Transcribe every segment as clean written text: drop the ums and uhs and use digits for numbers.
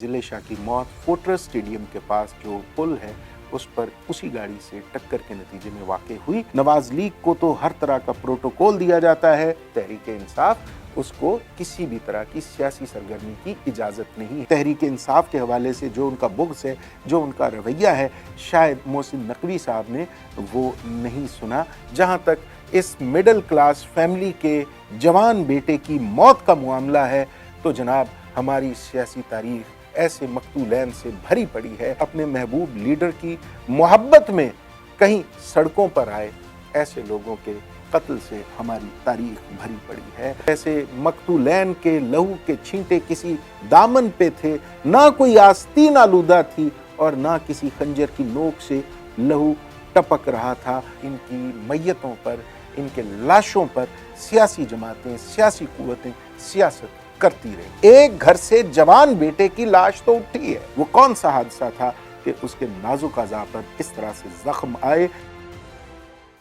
जिले शाह की मौत फोर्ट्रेस स्टेडियम के पास जो पुल है उस पर उसी गाड़ी से टक्कर के नतीजे में वाक़ई हुई। नवाज लीग को तो हर तरह का प्रोटोकॉल दिया जाता है, तहरीक इंसाफ उसको किसी भी तरह की सियासी सरगर्मी की इजाज़त नहीं है। तहरीक इंसाफ के हवाले से जो उनका बुग़्ज़ है, जो उनका रवैया है, शायद मोहसिन नकवी साहब ने वो नहीं सुना। जहाँ तक इस मिडिल क्लास फैमिली के जवान बेटे की मौत का मामला है तो जनाब हमारी सियासी तारीख ऐसे मकतूलैन से भरी पड़ी है। अपने महबूब लीडर की मोहब्बत में कहीं सड़कों पर आए ऐसे लोगों के कत्ल से हमारी तारीख भरी पड़ी है। ऐसे मकतूलैन के लहू के छींटे किसी दामन पे थे, ना कोई आस्तीन आलूदा थी और ना किसी खंजर की नोक से लहू टपक रहा था। इनकी मैयतों पर, इनके लाशों पर सियासी जमातें, सियासी कुव्वतें सियासत करती रही। एक घर से जवान बेटे की लाश तो उठी है। वो कौन सा हादसा था कि उसके नाजुक अज़ा पर इस तरह से जख्म आए।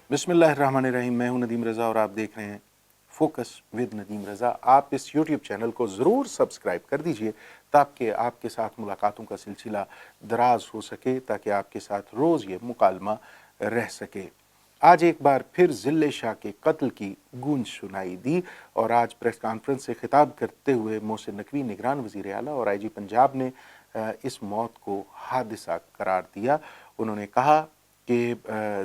बिस्मिल्लाहिर्रहमानिर्रहीम। मैं हूं नदीम रज़ा और आप देख रहे हैं फोकस विद नदीम रज़ा। आप इस यूट्यूब चैनल को ज़रूर सब्सक्राइब कर दीजिए ताकि आपके साथ मुलाकातों का सिलसिला दराज हो सके, ताकि आपके साथ रोज़ ये मुकालमा रह सके। आज एक बार फिर जिले शाह के कत्ल की गूंज सुनाई दी और आज प्रेस कॉन्फ्रेंस से खिताब करते हुए मोहसिन नकवी निगरान वज़ीर आला और IG पंजाब ने इस मौत को हादसा करार दिया। उन्होंने कहा कि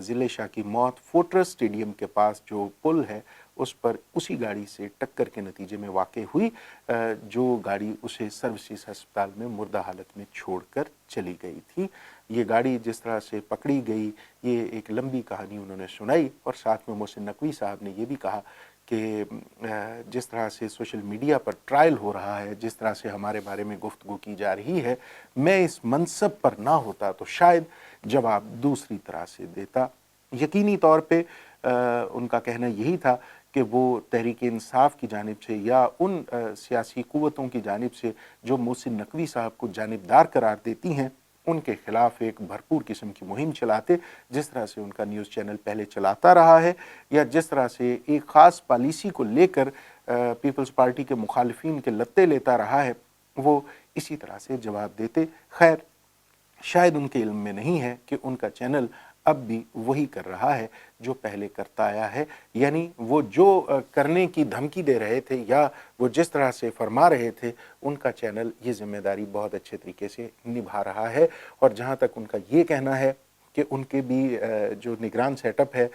जिले शाह की मौत फोर्ट्रेस स्टेडियम के पास जो पुल है उस पर उसी गाड़ी से टक्कर के नतीजे में वाक़ई हुई, जो गाड़ी उसे सर्विसेज अस्पताल में मुर्दा हालत में छोड़कर चली गई थी। ये गाड़ी जिस तरह से पकड़ी गई, ये एक लंबी कहानी उन्होंने सुनाई और साथ में मोहसिन नकवी साहब ने ये भी कहा कि जिस तरह से सोशल मीडिया पर ट्रायल हो रहा है, जिस तरह से हमारे बारे में गुफ्तगू की जा रही है, मैं इस मनसब पर ना होता तो शायद जवाब दूसरी तरह से देता। यकीनी तौर पे उनका कहना यही था कि वो तहरीक इंसाफ की जानिब से या उन सियासी कुव्वतों की जानिब से जो मोहसिन नकवी साहब को जानिबदार करार देती हैं, उनके खिलाफ एक भरपूर किस्म की मुहिम चलाते, जिस तरह से उनका न्यूज़ चैनल पहले चलाता रहा है या जिस तरह से एक ख़ास पॉलिसी को लेकर पीपल्स पार्टी के मुखालिफिन के लत्ते लेता रहा है, वो इसी तरह से जवाब देते। खैर, शायद उनके इल्म में नहीं है कि उनका चैनल अब भी वही कर रहा है जो पहले करता आया है। यानी वो जो करने की धमकी दे रहे थे या वो जिस तरह से फरमा रहे थे, उनका चैनल ये जिम्मेदारी बहुत अच्छे तरीके से निभा रहा है। और जहाँ तक उनका ये कहना है कि उनके भी जो निगरान सेटअप है,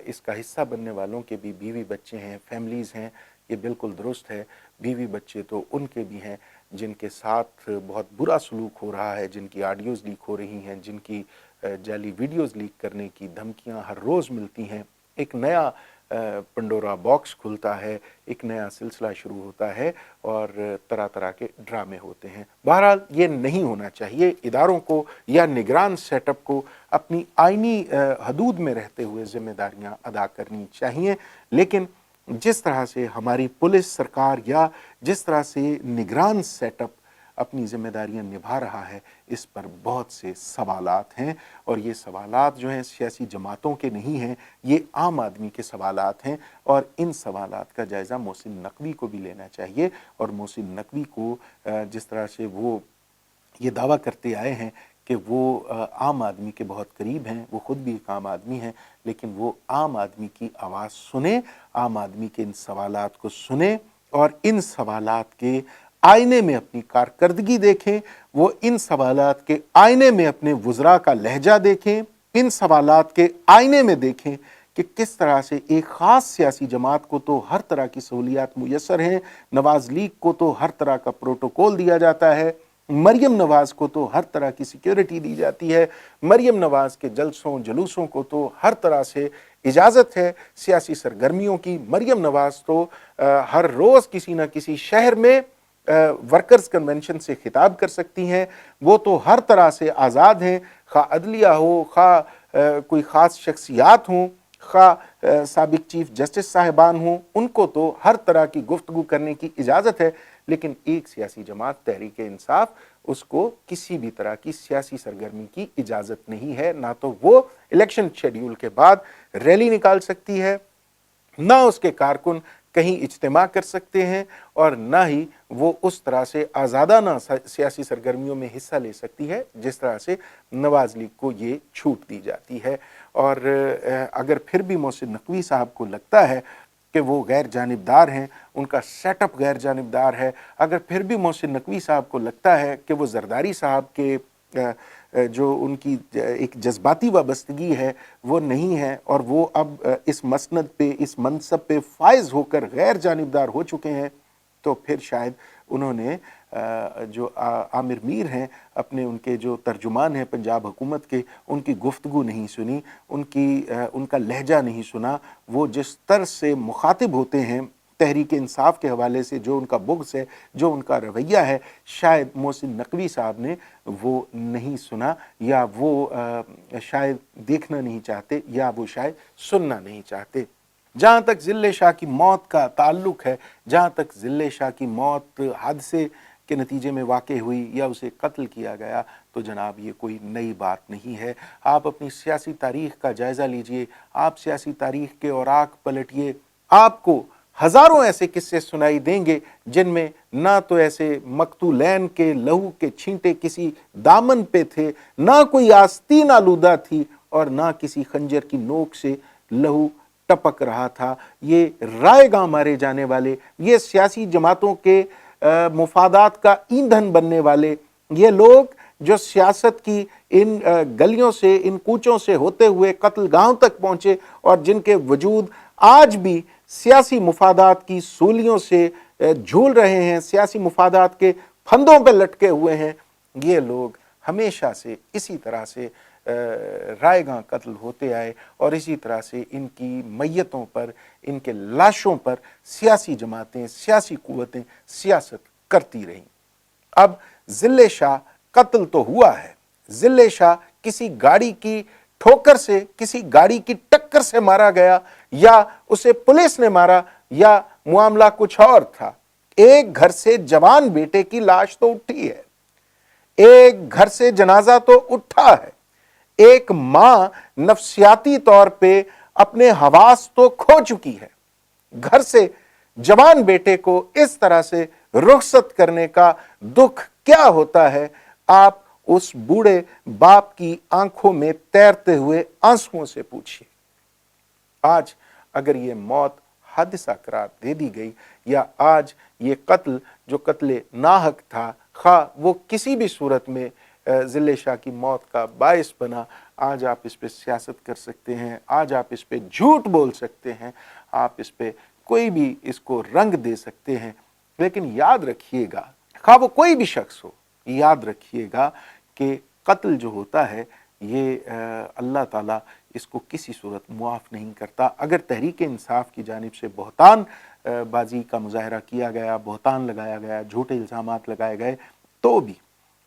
इसका हिस्सा बनने वालों के भी बीवी बच्चे हैं, फैमिलीज़ हैं, ये बिल्कुल दुरुस्त है। बीवी बच्चे तो उनके भी हैं जिनके साथ बहुत बुरा सलूक हो रहा है, जिनकी ऑडियोज़ लीक हो रही हैं, जिनकी जाली वीडियोज़ लीक करने की धमकियां हर रोज़ मिलती हैं। एक नया पंडोरा बॉक्स खुलता है, एक नया सिलसिला शुरू होता है और तरह तरह के ड्रामे होते हैं। बहरहाल ये नहीं होना चाहिए। इदारों को या निगरान सेटअप को अपनी आइनी हदूद में रहते हुए ज़िम्मेदारियाँ अदा करनी चाहिए। लेकिन जिस तरह से हमारी पुलिस सरकार या जिस तरह से निगरान सेटअप अपनी ज़िम्मेदारियां निभा रहा है, इस पर बहुत से सवालात हैं और ये सवालात जो हैं सियासी जमातों के नहीं हैं, ये आम आदमी के सवालात हैं और इन सवालात का जायज़ा मोहसिन नकवी को भी लेना चाहिए। और मोहसिन नकवी को जिस तरह से वो ये दावा करते आए हैं कि वो आम आदमी के बहुत करीब हैं, वो ख़ुद भी एक आम आदमी हैं, लेकिन वो आम आदमी की आवाज़ सुने, आम आदमी के इन सवालात को सुने और इन सवालात के आईने में अपनी कारकर्दगी देखें। वो इन सवालात के आईने में अपने वुज़रा का लहजा देखें, इन सवालात के आईने में देखें कि किस तरह से एक ख़ास सियासी जमात को तो हर तरह की सहूलियात मुयस्सर हैं, नवाज लीग को तो हर तरह का प्रोटोकॉल दिया जाता है, मरियम नवाज़ को तो हर तरह की सिक्योरिटी दी जाती है, मरियम नवाज़ के जलसों जलूसों को तो हर तरह से इजाज़त है, सियासी सरगर्मियों की। मरियम नवाज़ तो हर रोज़ किसी न किसी शहर में वर्कर्स कन्वेंशन से खिताब कर सकती हैं। वो तो हर तरह से आज़ाद हैं, खा अदलिया हो, खा कोई ख़ास शख्सियात हों, खा साबिक चीफ जस्टिस साहिबान हों, उनको तो हर तरह की गुफ्तगू करने की इजाज़त है। लेकिन एक सियासी जमात तहरीक इंसाफ, उसको किसी भी तरह की सियासी सरगर्मी की इजाज़त नहीं है। ना तो वो इलेक्शन शेड्यूल के बाद रैली निकाल सकती है, ना उसके कारकुन कहीं इज्तिमा कर सकते हैं और ना ही वो उस तरह से आज़ादाना सियासी सरगर्मियों में हिस्सा ले सकती है जिस तरह से नवाज़ लीग को ये छूट दी जाती है। और अगर फिर भी मोहसिन नकवी साहब को लगता है कि वो गैर जानिबदार हैं, उनका सेटअप गैर जानिबदार है, अगर फिर भी मोहसिन नकवी साहब को लगता है कि वो जरदारी साहब के जो उनकी एक जज्बाती वाबस्तगी है वो नहीं है और वो अब इस मसनद पे, इस मनसब पे फायज होकर गैर जानिबदार हो चुके हैं, तो फिर शायद उन्होंने जो आमिर मीर हैं, अपने उनके जो तर्जुमान हैं पंजाब हुकूमत के, उनकी गुफ्तगू नहीं सुनी, उनका लहजा नहीं सुना। वो जिस तरह से मुखातिब होते हैं तहरीक इंसाफ के हवाले से, जो उनका बुग़्ज़ है, जो उनका रवैया है, शायद मोहसिन नकवी साहब ने वो नहीं सुना, या वो शायद देखना नहीं चाहते, या वो शायद सुनना नहीं चाहते। जहाँ तक ज़िले शाह की मौत का ताल्लुक़ है, जहाँ तक ज़िले शाह की मौत हादसे के नतीजे में वाक़ई हुई या उसे कत्ल किया गया, तो जनाब ये कोई नई बात नहीं है। आप अपनी सियासी तारीख़ का जायज़ा लीजिए, आप सियासी तारीख़ के औराक पलटिए, आपको हज़ारों ऐसे किस्से सुनाई देंगे जिनमें ना तो ऐसे मकतूलैन के लहू के छींटे किसी दामन पे थे, ना कोई आस्तीन आलूदा थी, और ना किसी खंजर की नोक से लहू टपक रहा था। ये रायगां मारे जाने वाले, ये सियासी जमातों के मुफादात का ईंधन बनने वाले, ये लोग जो सियासत की इन गलियों से, इन कूचों से होते हुए कत्लगाहों तक पहुंचे और जिनके वजूद आज भी सियासी मुफादात की सूलियों से झूल रहे हैं, सियासी मुफादात के फंदों पर लटके हुए हैं, ये लोग हमेशा से इसी तरह से रायगां कत्ल होते आए और इसी तरह से इनकी मैयतों पर, इनके लाशों पर सियासी जमातें, सियासी कुव्वतें सियासत करती रहीं। अब ज़िले शाह कत्ल तो हुआ है, ज़िले शाह किसी गाड़ी की ठोकर से, किसी गाड़ी की टक्कर से मारा गया, या उसे पुलिस ने मारा, या मामला कुछ और था। एक घर से जवान बेटे की लाश तो उठी है, एक घर से जनाजा तो उठा है, एक मां नफ्सियाती तौर पे अपने हवास तो खो चुकी है। घर से जवान बेटे को इस तरह से रुखसत करने का दुख क्या होता है, आप उस बूढ़े बाप की आंखों में तैरते हुए आंसुओं से पूछिए। आज अगर ये मौत हादसा करार दे दी गई, या आज ये कत्ल जो कत्ल नाहक था, खा वो किसी भी सूरत में ज़िले शाह की मौत का बायस बना, आज आप इस पे सियासत कर सकते हैं, आज आप इस पे झूठ बोल सकते हैं, आप इस पे कोई भी इसको रंग दे सकते हैं, लेकिन याद रखिएगा, खा वो कोई भी शख्स हो, याद रखिएगा कि कत्ल जो होता है ये अल्लाह ताला इसको किसी सूरत मुआफ़ नहीं करता। अगर तहरीक इंसाफ की जानिब से बहतान बाजी का मुजाहरा किया गया, बहतान लगाया गया, झूठे इल्ज़ामात लगाए गए, तो भी,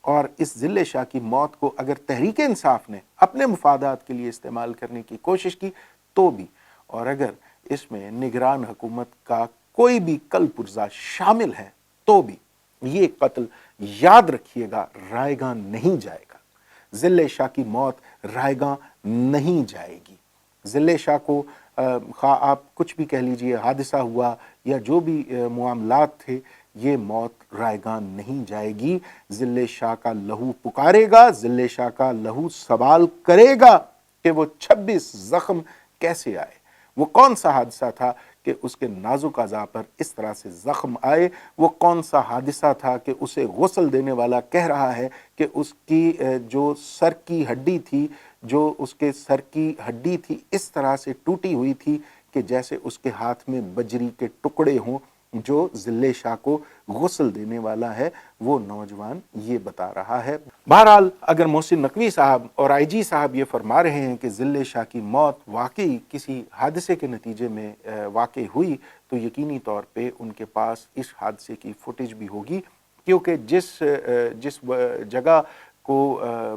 और इस ज़िले शाह की मौत को अगर तहरीक इंसाफ ने अपने मुफादात के लिए इस्तेमाल करने की कोशिश की, तो भी, और अगर इसमें निगरान हुकूमत का कोई भी कल पुर्जा शामिल है, तो भी ये कत्ल याद रखिएगा रायगां नहीं जाएगा। ज़िले शाह की मौत रायगां नहीं जाएगी। ज़िले शाह को खा आप कुछ भी कह लीजिए, हादसा हुआ या जो भी मामलात थे, ये मौत रायगां नहीं जाएगी। ज़िले शाह का लहू पुकारेगा, ज़िले शाह का लहू सवाल करेगा कि वो 26 ज़ख्म कैसे आए, वो कौन सा हादसा था कि उसके नाजुक अज़ा पर इस तरह से ज़ख्म आए, वो कौन सा हादसा था कि उसे गुस्ल देने वाला कह रहा है कि उसकी जो सर की हड्डी थी, जो उसके सर की हड्डी थी, इस तरह से टूटी हुई थी कि जैसे उसके हाथ में बजरी के टुकड़े हों। जो ज़िले शाह को गुस्ल देने वाला है वो नौजवान ये बता रहा है। बहरहाल अगर मोहसिन नकवी साहब और आईजी साहब ये फरमा रहे हैं कि ज़िले शाह की मौत वाकई किसी हादसे के नतीजे में वाकई हुई, तो यकीनी तौर पे उनके पास इस हादसे की फुटेज भी होगी, क्योंकि जिस जगह को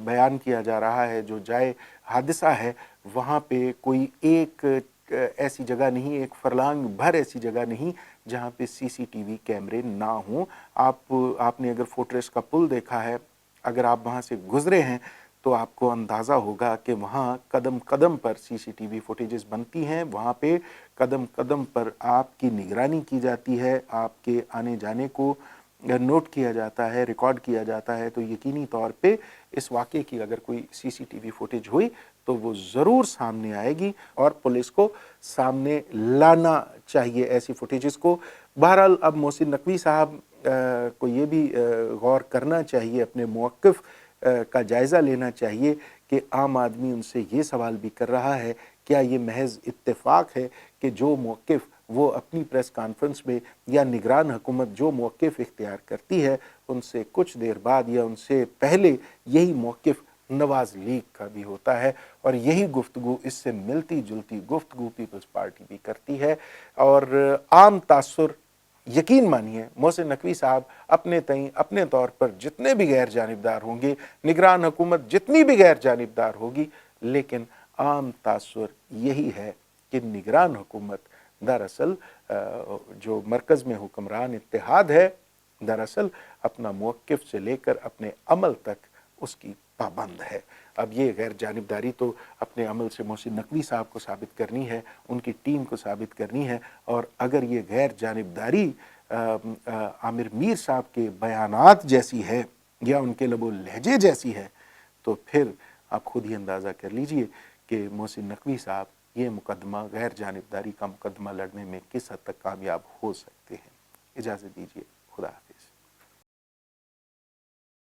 बयान किया जा रहा है, जो जाए हादसा है, वहाँ पे कोई एक ऐसी जगह नहीं, एक फरलांग भर ऐसी जगह नहीं जहाँ पे सीसीटीवी कैमरे ना हों। आपने अगर फोर्ट्रेस का पुल देखा है, अगर आप वहाँ से गुजरे हैं, तो आपको अंदाज़ा होगा कि वहाँ कदम कदम पर CCTV फुटेजेस बनती हैं, वहाँ पे कदम कदम पर आपकी निगरानी की जाती है, आपके आने जाने को नोट किया जाता है, रिकॉर्ड किया जाता है। तो यकीनी तौर पे इस वाक़े की अगर कोई CCTV फुटेज हुई तो वो ज़रूर सामने आएगी और पुलिस को सामने लाना चाहिए ऐसी फुटेजेस को। बहरहाल अब मोहसिन नकवी साहब को ये भी गौर करना चाहिए, अपने मौक़िफ़ का जायज़ा लेना चाहिए कि आम आदमी उनसे ये सवाल भी कर रहा है, क्या ये महज़ इत्तेफ़ाक है कि जो मौक़िफ़ वो अपनी प्रेस कॉन्फ्रेंस में या निगरान हुकूमत जो मौक़िफ़ इख्तियार करती है, उनसे कुछ देर बाद या उनसे पहले यही मौक़िफ़ नवाज़ लीग का भी होता है और यही गुफ्तगू, इससे मिलती जुलती गुफ्तगू पीपल्स पार्टी भी करती है। और आम तासुर, यकीन मानिए मोहसिन नकवी साहब अपने तईं अपने तौर पर जितने भी गैर जानिबदार होंगे, निगरान हुकूमत जितनी भी गैर जानिबदार होगी, लेकिन आम तासुर यही है कि निगरान हुकूमत दरअसल जो मरकज़ में हुक्मरान इत्तेहाद है, दरअसल अपना मौक़िफ़ से लेकर अपने अमल तक उसकी पाबंद है। अब ये गैर जानिबदारी तो अपने अमल से मोहसिन नकवी साहब को साबित करनी है, उनकी टीम को साबित करनी है। और अगर ये गैर जानिबदारी आमिर मीर साहब के बयानात जैसी है या उनके लबो लहजे जैसी है, तो फिर आप खुद ही अंदाज़ा कर लीजिए कि मोहसिन नकवी साहब ये मुकदमा, गैर जानिबदारी का मुकदमा लड़ने में किस हद तक कामयाब हो सकते हैं। इजाज़त दीजिए, खुदा हाफ़िज़।